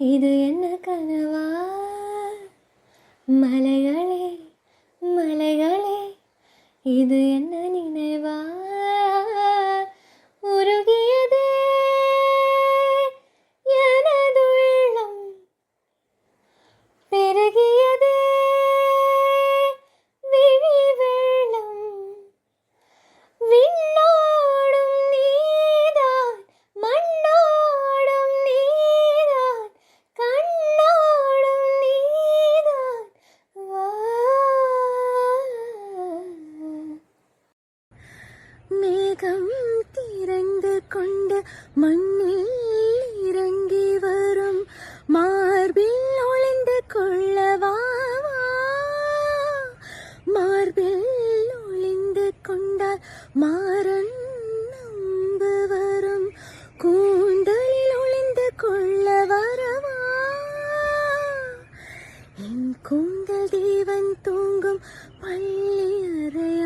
இது என்ன கனவா? மலைகளே மலைகளே, இது என்ன நினைவா? உருகியதே எனதுள்ளம், பெருகியதே விழி வெள்ளம். விண்ணோடும் நீதான், மண்ணோடும் நீதான், கண்ணோடும் நீதான். வா. மேகம் திறந்து கொண்டு மண்ணில் இறங்கி வரும், மார்பில் ஒளிந்து கொள்ளவா? மார்பில் ஒளிந்து கொண்டால் மாறன் நம்பு வரும், கூந்தலில் ஒளிந்து கொள்ள வரவா? என் கூந்தல் தேவன் தூங்கும் பள்ளி அறையா?